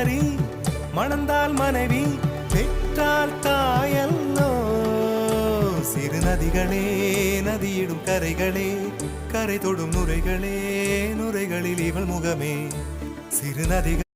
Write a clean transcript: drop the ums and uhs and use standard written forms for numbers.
சுந்தரி மணந்தால் மனைவி பெற்றால் தாயல்லோ சிறு நதிகளே நதியிடும் கரைகளே கரை தொடும் நுரைகளே நுரைகளில் இவள் முகமே சிறு நதிகள்